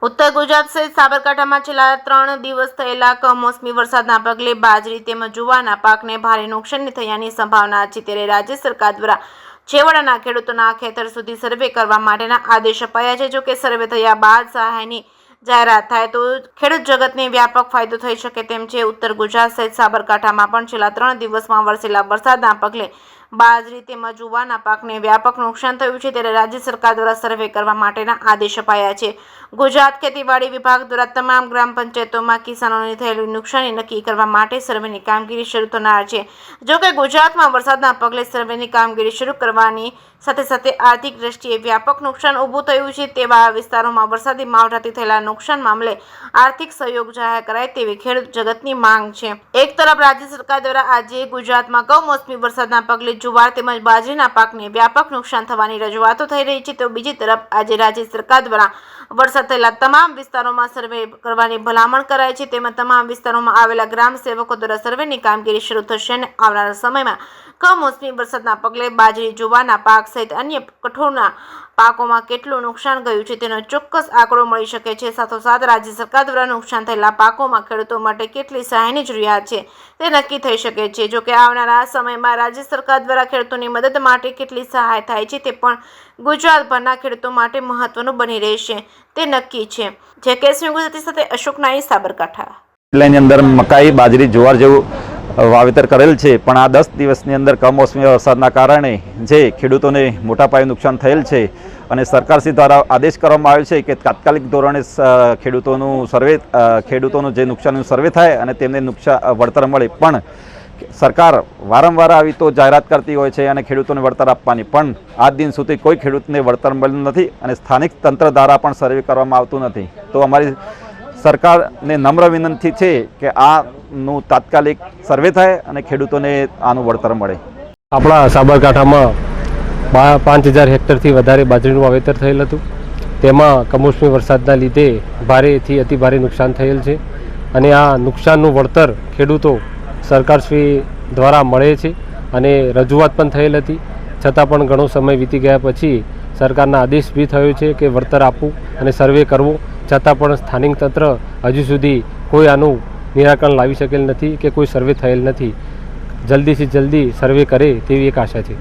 ઉત્તર ગુજરાત સહિત સાબરકાંઠામાં છેલ્લા 3 દિવસ થયેલા કમોસમી વરસાદના પગલે બાજરી તેમજ જુવારના પાકને ભારે નુકસાન થયાની સંભાવના છે। ત્યારે રાજ્ય સરકાર દ્વારા છેવાડાના ખેડૂતોના ખેતર સુધી સર્વે કરવા માટેના આદેશ અપાયા છે। જો કે સર્વે થયા બાદ સહાયની જાહેરાત થાય તો ખેડૂત જગતને વ્યાપક ફાયદો થઈ શકે તેમ છે। ઉત્તર ગુજરાત સહિત સાબરકાંઠામાં પણ છેલ્લા 3 દિવસમાં વરસેલા વરસાદના પગલે બાજરી તેમજ જુવારના પાકને વ્યાપક નુકસાન થયું છે। ત્યારે રાજ્ય સરકાર દ્વારા સર્વે કરવા માટેના આદેશ અપાયા છે। ગુજરાત ખેતીવાડી વિભાગ દ્વારા તમામ ગ્રામ પંચાયતોમાં કિસાનોને થયેલું નુકસાની નક્કી કરવા માટે સર્વેની કામગીરી શરૂ થનાર છે। જો કે ગુજરાતમાં વરસાદના પગલે સર્વેની કામગીરી શરૂ કરવાની સાથે સાથે આર્થિક દ્રષ્ટિએ વ્યાપક નુકસાન ઊભું થયું છે। તેવા વિસ્તારોમાં વરસાદી માવઠાથી થયેલા નુકસાન મામલે આર્થિક સહયોગ જાહેર કરાય તેવી ખેડૂત જગતની માંગ છે। એક તરફ રાજ્ય સરકાર દ્વારા આજે ગુજરાતમાં કમોસમી વરસાદના પગલે જુવાર તેમજ બાજરીના પાકને વ્યાપક નુકસાન થવાની રજૂઆતો થઈ રહી છે, તો બીજી તરફ આજે રાજ્ય સરકાર દ્વારા વરસાદ થયેલા તમામ વિસ્તારોમાં સર્વે કરવાની ભલામણ કરાઈ છે। તેમાં તમામ વિસ્તારોમાં આવેલા ગ્રામ સેવકો દ્વારા સર્વેની કામગીરી શરૂ થશે અને આવનારા સમયમાં કમોસમી વરસાદના પગલે બાજરી, જુવારના પાક સહિત અન્ય કઠોળના પાકોમાં કેટલું નુકસાન ગયું છે તેનો ચોક્કસ આંકડો મળી શકે છે। સાથોસાથ રાજ્ય સરકાર દ્વારા નુકસાન થયેલા પાકોમાં ખેડૂતો માટે કેટલી સહાયની જરૂરિયાત છે તે નક્કી થઈ શકે છે। જો કે આવનારા સમયમાં રાજ્ય સરકાર દ્વારા ખેડૂતોની મદદ માટે કેટલી સહાય થાય છે તે પણ ગુજરાતભરના ખેડૂતો માટે મહત્વનું બની રહેશે તે નક્કી છે। જે કેસમી ગુજરાતી સાથે અશોક નાઈ, સાબરકાંઠા। જિલ્લાની અંદર મકાઈ, બાજરી, જુવાર જેવું વાવેતર કરેલ છે, પણ આ 10 દિવસની અંદર કમોસમી વરસાદના કારણે જે ખેડૂતોને મોટા પાયે નુકસાન થયેલ છે અને સરકારશ્રી દ્વારા આદેશ કરવામાં આવ્યો છે કે તાત્કાલિક ધોરણે ખેડૂતોનું જે નુકસાનનું સર્વે થાય અને તેમને વળતર મળે। પણ સરકાર વારંવાર આવી તો જાહેરાત કરતી હોય છે અને ખેડૂતોને વળતર આપવાની, પણ આજ દિન સુધી કોઈ ખેડૂતને વળતર મળ્યું નથી અને સ્થાનિક તંત્ર દ્વારા પણ સર્વે કરવામાં આવતું નથી। તો અમારી સરકારને નમ્ર વિનંતી છે કે આનું તાત્કાલિક સર્વે થાય અને ખેડૂતોને આનું વળતર મળે। આપણા સાબરકાંઠામાં 5000 હેક્ટરથી વધારે બાજરીનું વાવેતર થયેલ હતું। તેમાં કમોસમી વરસાદના લીધે ભારેથી અતિ ભારે નુકસાન થયેલ છે અને આ નુકસાનનું વળતર ખેડૂતો સરકારશ્રી દ્વારા મળે છે અને રજૂઆત પણ થયેલ હતી, છતાં પણ ઘણો સમય વીતી ગયા પછી સરકારના આદેશ બી થયો છે કે વળતર આપવું અને સર્વે કરવું, છતાં પણ સ્થાનિક તંત્ર હજુ સુધી કોઈ આનું નિરાકરણ લાવી શકેલ નથી કે કોઈ સર્વે થયેલ નથી। જલ્દીથી જલ્દી સર્વે કરે તેવી એક આશા છે।